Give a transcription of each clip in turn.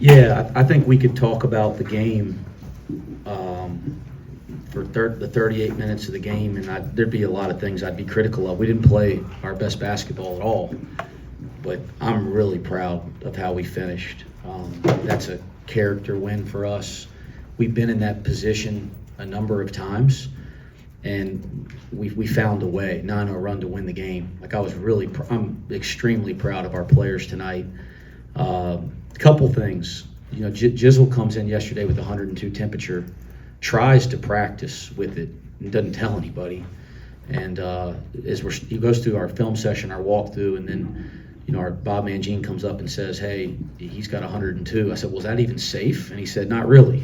Yeah, I think we could talk about the game for the 38 minutes of the game, and there'd be a lot of things I'd be critical of. We didn't play our best basketball at all, but I'm really proud of how we finished. That's a character win for us. We've been in that position a number of times, and we found a way, 9-0 run to win the game. Like I'm extremely proud of our players tonight. Couple things, Jizzle comes in yesterday with 102 temperature, tries to practice with it, and doesn't tell anybody. And he goes through our film session, our walkthrough, and then our Bob Mangine comes up and says, "Hey, he's got 102." I said, "Well, is that even safe?" And he said, "Not really."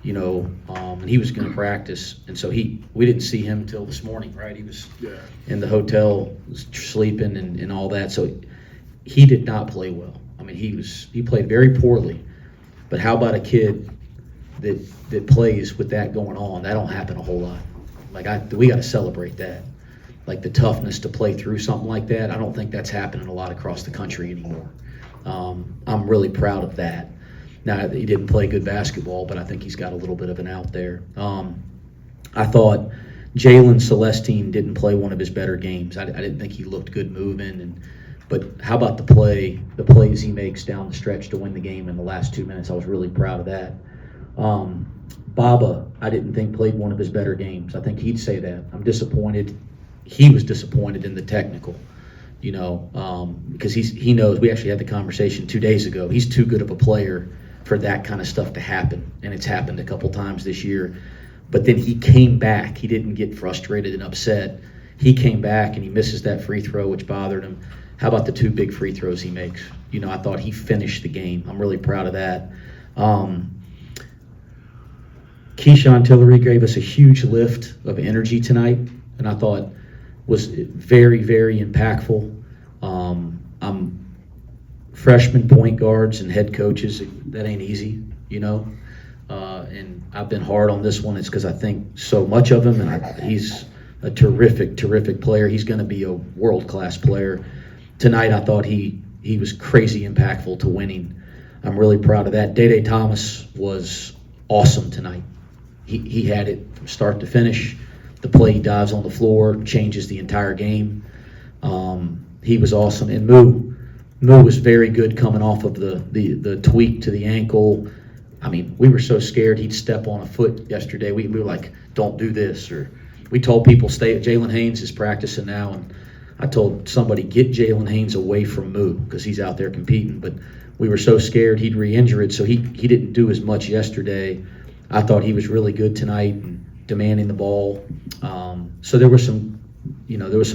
And he was going to practice, and so we didn't see him till this morning, right? He was in the hotel sleeping and all that, so he did not play well. I mean, he played very poorly, but how about a kid that plays with that going on? That don't happen a whole lot. We got to celebrate that. Like the toughness to play through something like that, I don't think that's happening a lot across the country anymore. I'm really proud of that. Now, he didn't play good basketball, but I think he's got a little bit of an out there. I thought Jalen Celestine didn't play one of his better games. I didn't think he looked good moving. But how about the plays he makes down the stretch to win the game in the last 2 minutes? I was really proud of that. Baba, I didn't think played one of his better games. I think he'd say that. I'm disappointed. He was disappointed in the technical, because he knows. We actually had the conversation 2 days ago. He's too good of a player for that kind of stuff to happen, and it's happened a couple times this year. But then he came back. He didn't get frustrated and upset. He came back and he misses that free throw, which bothered him. How about the 2 big free throws he makes? I thought he finished the game. I'm really proud of that. Keshuan Tillery gave us a huge lift of energy tonight, and I thought was very, very impactful. Freshman point guards and head coaches, that ain't easy, and I've been hard on this one. It's because I think so much of him, and he's a terrific, terrific player. He's going to be a world-class player. Tonight, I thought he was crazy impactful to winning. I'm really proud of that. Day Thomas was awesome tonight. He had it from start to finish. The play he dives on the floor changes the entire game. He was awesome. And Moo was very good coming off of the tweak to the ankle. I mean, we were so scared he'd step on a foot yesterday. We were like, "Don't do this." Or we told people, "Stay." Jalen Haynes is practicing now, and I told somebody, "Get Jalen Haynes away from Moo," because he's out there competing. But we were so scared he'd re-injure it, so he didn't do as much yesterday. I thought he was really good tonight and demanding the ball. So there were some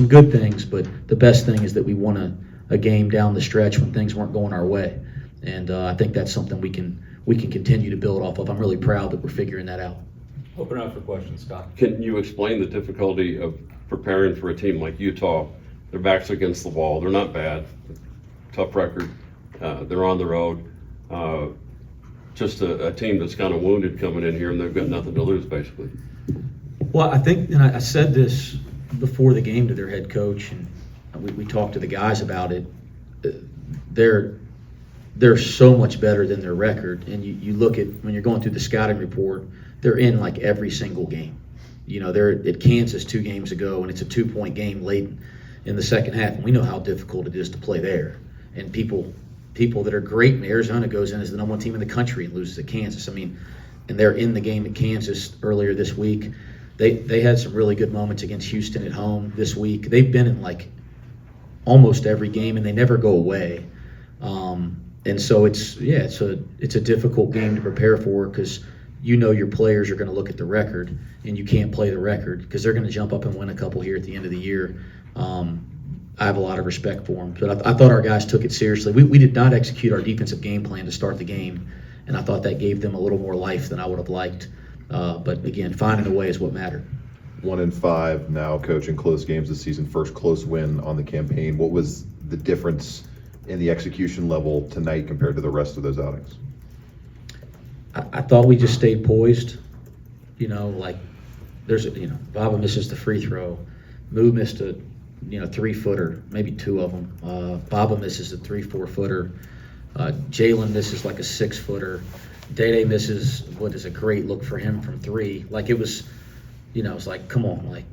good things, but the best thing is that we won a game down the stretch when things weren't going our way, and I think that's something we can continue to build off of. I'm really proud that we're figuring that out. Open up for questions, Scott. Can you explain the difficulty of preparing for a team like Utah? Their backs against the wall. They're not bad. Tough record. They're on the road. Just a team that's kind of wounded coming in here, and they've got nothing to lose, basically. Well, I think, and I said this before the game to their head coach, and we talked to the guys about it. They're so much better than their record, and you look at when you're going through the scouting report, they're in like every single game. They're at Kansas 2 games ago, and it's a 2-point game late in the second half, and we know how difficult it is to play there. And people that are great in Arizona goes in as the #1 team in the country and loses at Kansas. I mean, and they're in the game at Kansas earlier this week. They had some really good moments against Houston at home this week. They've been in like almost every game, and they never go away. And so it's a difficult game to prepare for, because your players are going to look at the record, and you can't play the record because they're going to jump up and win a couple here at the end of the year. I have a lot of respect for them, but I thought our guys took it seriously. We did not execute our defensive game plan to start the game, and I thought that gave them a little more life than I would have liked. But again, finding a way is what mattered. 1-5 now, coaching close games this season. First close win on the campaign. What was the difference in the execution level tonight compared to the rest of those outings? I thought we just stayed poised. Baba misses the free throw. Moo missed a 3-footer, maybe 2 of them. Baba misses a 3-4-footer. Jalen misses like a 6-footer. Day misses what is a great look for him from 3. Like it was, it's like, come on, like,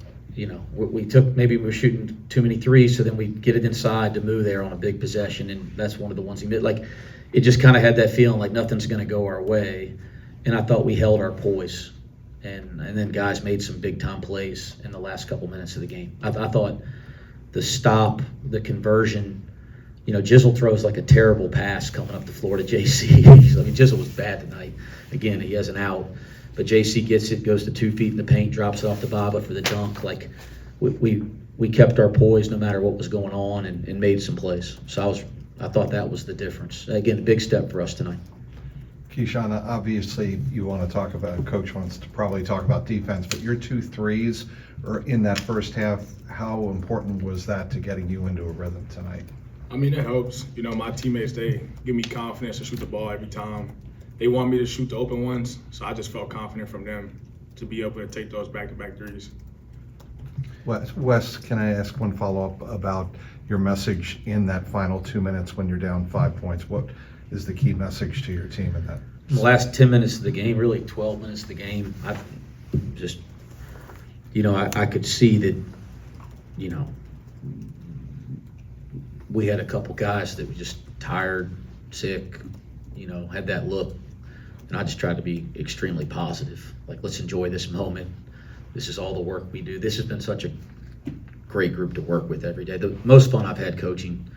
we took, maybe we were shooting too many threes, so then we get it inside to move there on a big possession, and that's one of the ones he missed. Like, it just kind of had that feeling like nothing's going to go our way, and I thought we held our poise, and then guys made some big-time plays in the last couple minutes of the game. I thought the stop, the conversion, Jizzle throws like a terrible pass coming up the floor to JC. I mean, Jizzle was bad tonight. Again, he has an out. But JC gets it, goes to 2 feet in the paint, drops it off to Baba for the dunk. Like, we kept our poise no matter what was going on and made some plays. So I thought that was the difference. Again, a big step for us tonight. Keshuan, obviously you want to talk about, Coach wants to probably talk about defense, but your 2 threes are in that first half. How important was that to getting you into a rhythm tonight? I mean, it helps. My teammates, they give me confidence to shoot the ball every time. They want me to shoot the open ones, so I just felt confident from them to be able to take those back-to-back threes. Wes, can I ask one follow-up about your message in that final 2 minutes when you're down 5 points? What is the key message to your team in that? In the last 10 minutes of the game, really 12 minutes of the game, I just, I could see that, we had a couple guys that were just tired, sick, had that look. And I just tried to be extremely positive. Like, let's enjoy this moment. This is all the work we do. This has been such a great group to work with every day. The most fun I've had coaching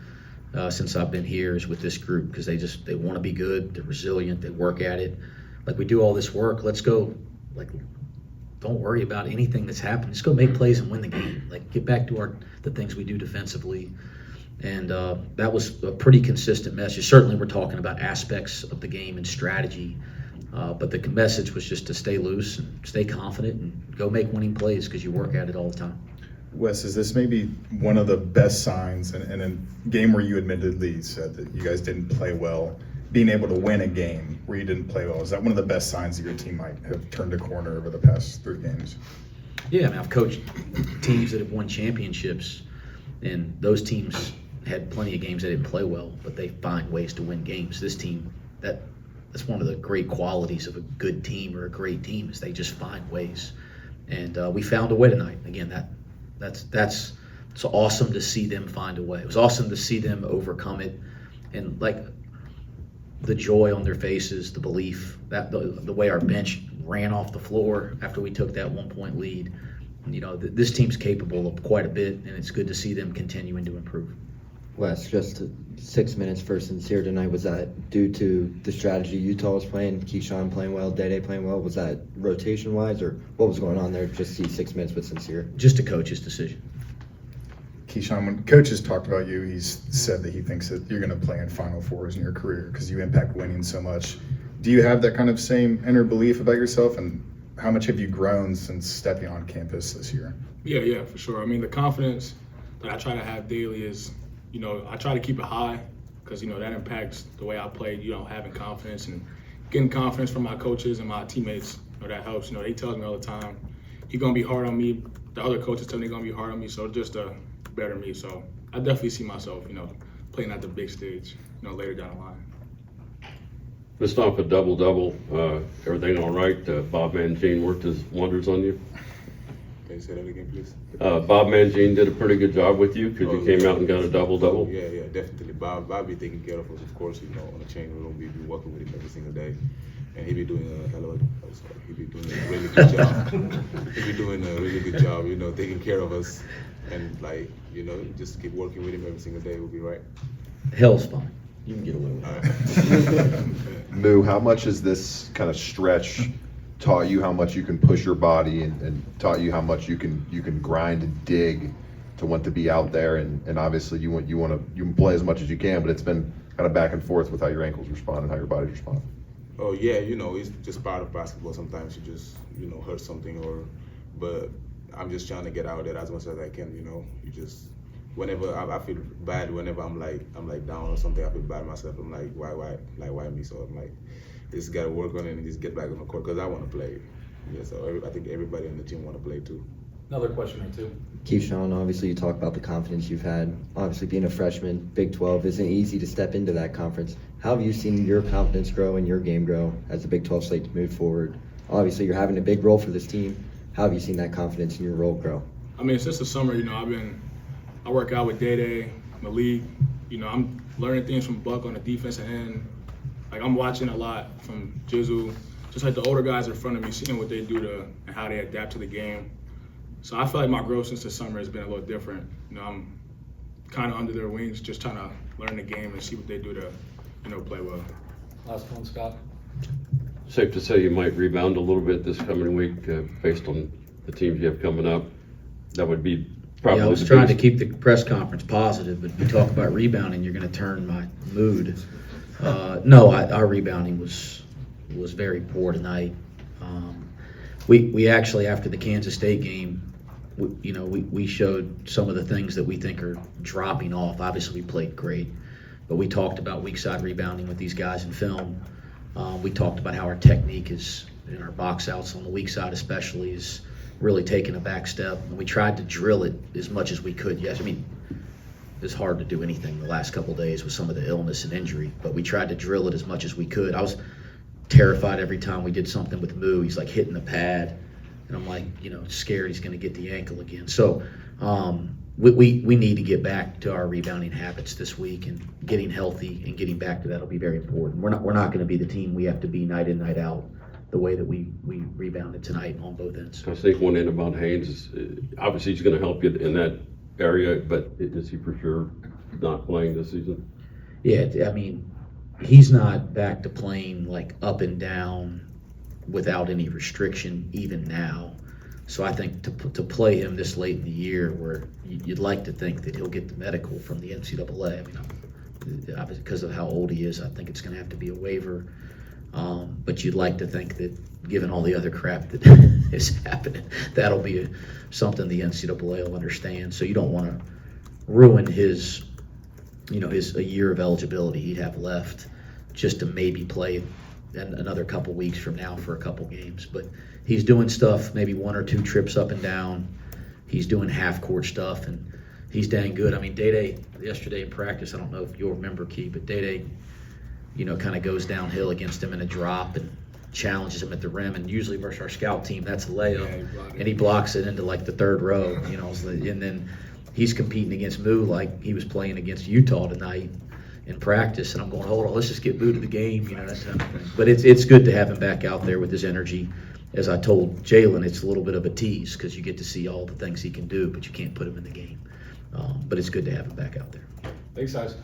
since I've been here is with this group, because they want to be good. They're resilient. They work at it. Like, we do all this work. Let's go. Like, don't worry about anything that's happened. Just go make plays and win the game. Like, get back to the things we do defensively. And that was a pretty consistent message. Certainly we're talking about aspects of the game and strategy, but the message was just to stay loose and stay confident and go make winning plays, because you work at it all the time. Wes, is this maybe one of the best signs in a game where you admittedly said that you guys didn't play well, being able to win a game where you didn't play well? Is that one of the best signs that your team might have turned a corner over the past 3 games? Yeah, I mean, I've coached teams that have won championships, and those teams had plenty of games they didn't play well, but they find ways to win games. This team, that's one of the great qualities of a good team or a great team, is they just find ways. And we found a way tonight. Again, it's awesome to see them find a way. It was awesome to see them overcome it, and like the joy on their faces, the belief, that the way our bench ran off the floor after we took that 1-point lead. This team's capable of quite a bit, and it's good to see them continuing to improve. Wes, just 6 minutes for Sincere tonight. Was that due to the strategy Utah was playing, Keshuan playing well, Day playing well? Was that rotation-wise, or what was going on there? Just see 6 minutes with Sincere? Just a coach's decision. Keshuan, when Coach has talked about you, he's said that he thinks that you're going to play in Final Fours in your career because you impact winning so much. Do you have that kind of same inner belief about yourself, and how much have you grown since stepping on campus this year? Yeah, for sure. I mean, the confidence that I try to have daily is, I try to keep it high, because, that impacts the way I play, having confidence and getting confidence from my coaches and my teammates. That helps. They tell me all the time, you're going to be hard on me. The other coaches tell me they're going to be hard on me, so just to better me. So I definitely see myself, playing at the big stage, later down the line. Mustapha double-double, everything all right? Bob Mangine worked his wonders on you? Can you say that again, please? Bob Mangine did a pretty good job with you, because you came out and got a double-double. Yeah, definitely. Bob be taking care of us, of course. On the chain room, we be working with him every single day, and he be doing a really good job. He be doing a really good job, taking care of us, and just keep working with him every single day. We'll be right. Hell's fine. You can get away with it. Moo, how much has this kind of stretch taught you how much you can push your body, and taught you how much you can grind and dig to want to be out there, and obviously you can play as much as you can, but it's been kind of back and forth with how your ankles respond and how your body's respond. Oh yeah, it's just part of basketball. Sometimes you just hurt something, but I'm just trying to get out there as much as I can. You just, whenever I feel bad, whenever I'm down or something, I feel bad myself. I'm like, why me? So I'm like, just gotta work on it and just get back on the court, because I want to play. Yeah, so I think everybody on the team want to play too. Another question or two. Keshuan, obviously you talk about the confidence you've had. Obviously being a freshman, Big 12 isn't easy to step into that conference. How have you seen your confidence grow and your game grow as the Big 12 slate move forward? Obviously, you're having a big role for this team. How have you seen that confidence in your role grow? I mean, since the summer, I work out with Day, Malik. I'm learning things from Buck on the defensive end. Like, I'm watching a lot from Jizzle. Just like the older guys in front of me, seeing what they do and how they adapt to the game. So I feel like my growth since the summer has been a little different. I'm kind of under their wings, just trying to learn the game and see what they do to, play well. Last one, Scott. Safe to say you might rebound a little bit this coming week based on the teams you have coming up. That would be probably Yeah, I was the trying to biggest- keep the press conference positive, but you talk about rebounding, you're going to turn my mood. No, our rebounding was very poor tonight. We actually, after the Kansas State game, we showed some of the things that we think are dropping off. Obviously, we played great, but we talked about weak side rebounding with these guys in film. We talked about how our technique is, in our box outs on the weak side especially, is really taking a back step. And we tried to drill it as much as we could. Yes, I mean, it's hard to do anything the last couple of days with some of the illness and injury, but we tried to drill it as much as we could. I was terrified every time we did something with Moo. He's like hitting the pad, and I'm like, scared he's going to get the ankle again. So we need to get back to our rebounding habits this week, and getting healthy and getting back to that will be very important. We're not going to be the team we have to be night in, night out, the way that we rebounded tonight on both ends. I think one in about Haynes is obviously he's going to help you in that area, but is he for sure not playing this season? Yeah, I mean, he's not back to playing like up and down without any restriction even now. So I think to play him this late in the year, where you'd like to think that he'll get the medical from the NCAA. I mean, obviously because of how old he is, I think it's going to have to be a waiver. But you'd like to think that, given all the other crap that is happening, that'll be something the NCAA will understand. So you don't want to ruin his a year of eligibility he'd have left just to maybe play another couple weeks from now for a couple games. But he's doing stuff, maybe one or two trips up and down. He's doing half-court stuff, and he's dang good. I mean, Day yesterday in practice, I don't know if you'll remember, Key, but Day kind of goes downhill against him in a drop and challenges him at the rim. And usually versus our scout team, that's a layup. And he blocks it into like the third row, and then he's competing against Moo like he was playing against Utah tonight in practice. And I'm going, hold on, let's just get Moo to the game, that kind of thing. But it's good to have him back out there with his energy. As I told Jalen, it's a little bit of a tease because you get to see all the things he can do, but you can't put him in the game. But it's good to have him back out there. Thanks, guys.